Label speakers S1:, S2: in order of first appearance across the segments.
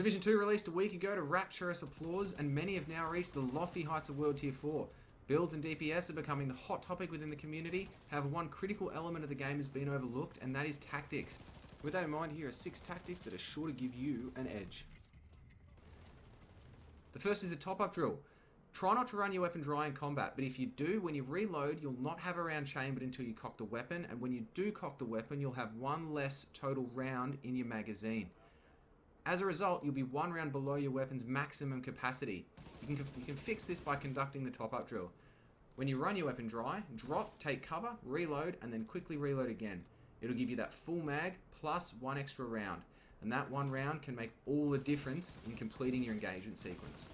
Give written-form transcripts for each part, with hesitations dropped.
S1: Division 2 released a week ago to rapturous applause, and many have now reached the lofty heights of World Tier 4. Builds and DPS are becoming the hot topic within the community. However, one critical element of the game has been overlooked, and that is tactics. With that in mind, here are 6 tactics that are sure to give you an edge. The first is a top-up drill. Try not to run your weapon dry in combat, but if you do, when you reload, you'll not have a round chambered until you cock the weapon, and when you do cock the weapon, you'll have one less total round in your magazine. As a result, you'll be 1 round below your weapon's maximum capacity. You can fix this by conducting the top-up drill. When you run your weapon dry, drop, take cover, reload, and then quickly reload again. It'll give you that full mag plus 1 extra round, and that 1 round can make all the difference in completing your engagement sequence.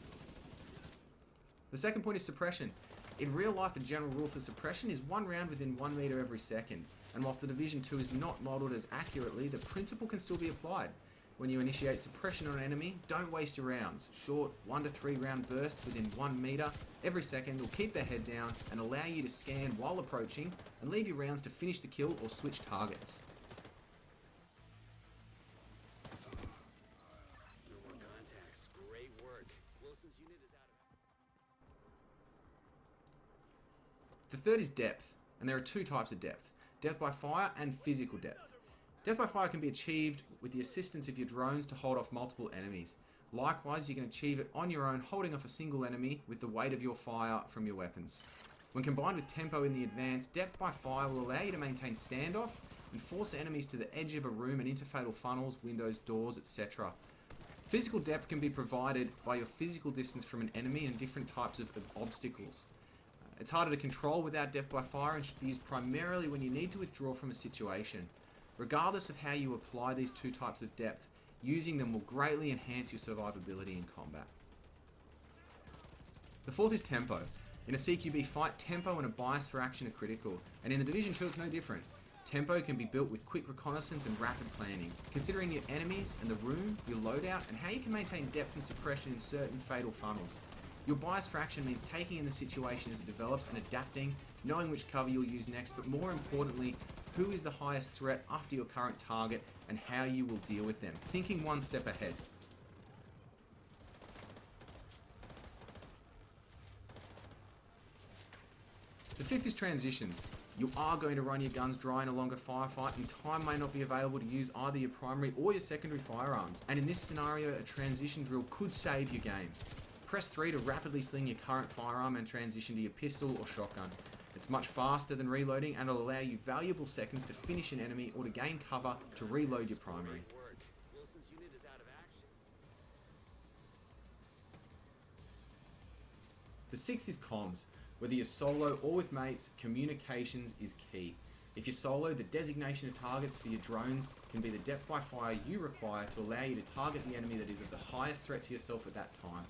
S1: The second point is suppression. In real life, a general rule for suppression is 1 round within 1 meter every second, and whilst the Division 2 is not modelled as accurately, the principle can still be applied. When you initiate suppression on an enemy, don't waste your rounds. Short 1 to 3 round bursts within 1 meter every second will keep their head down and allow you to scan while approaching and leave your rounds to finish the kill or switch targets.
S2: No more contacts. Great work. Wilson's unit is out of...
S1: The third is depth, and there are 2 types of depth: death by fire and physical depth. Death by fire can be achieved with the assistance of your drones to hold off multiple enemies. Likewise, you can achieve it on your own, holding off a single enemy with the weight of your fire from your weapons. When combined with tempo in the advance, death by fire will allow you to maintain standoff and force enemies to the edge of a room and into fatal funnels, windows, doors, etc. Physical depth can be provided by your physical distance from an enemy and different types of obstacles. It's harder to control without death by fire and should be used primarily when you need to withdraw from a situation. Regardless of how you apply these 2 types of depth, using them will greatly enhance your survivability in combat. The fourth is tempo. In a CQB fight, tempo and a bias for action are critical, and in the Division 2 it's no different. Tempo can be built with quick reconnaissance and rapid planning, considering your enemies and the room, your loadout, and how you can maintain depth and suppression in certain fatal funnels. Your bias for action means taking in the situation as it develops and adapting, knowing which cover you'll use next, but more importantly, who is the highest threat after your current target and how you will deal with them, thinking 1 step ahead. The fifth is transitions. You are going to run your guns dry in a longer firefight, and time may not be available to use either your primary or your secondary firearms, and in this scenario a transition drill could save your game. Press 3 to rapidly sling your current firearm and transition to your pistol or shotgun. It's much faster than reloading and will allow you valuable seconds to finish an enemy or to gain cover to reload your primary.
S2: Great work. Wilson's unit is out of action.
S1: The sixth is comms. Whether you're solo or with mates, communications is key. If you're solo, the designation of targets for your drones can be the depth by fire you require to allow you to target the enemy that is of the highest threat to yourself at that time.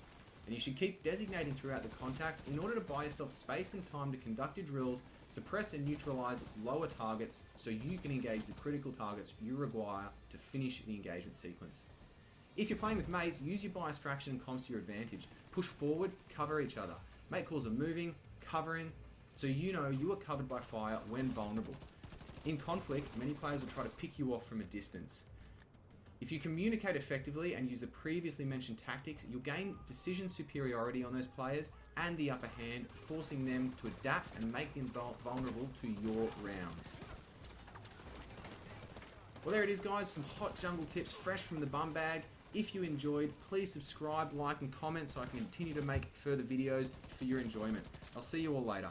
S1: And you should keep designating throughout the contact in order to buy yourself space and time to conduct your drills, suppress and neutralize lower targets so you can engage the critical targets you require to finish the engagement sequence. If you're playing with mates, use your bias for action and comms to your advantage. Push forward, cover each other. Mate calls are moving, covering, so you know you are covered by fire when vulnerable. In conflict, many players will try to pick you off from a distance. If you communicate effectively and use the previously mentioned tactics, you'll gain decision superiority on those players and the upper hand, forcing them to adapt and make them vulnerable to your rounds. Well, there it is, guys, some hot jungle tips fresh from the bum bag. If you enjoyed, please subscribe, like and comment so I can continue to make further videos for your enjoyment. I'll see you all later.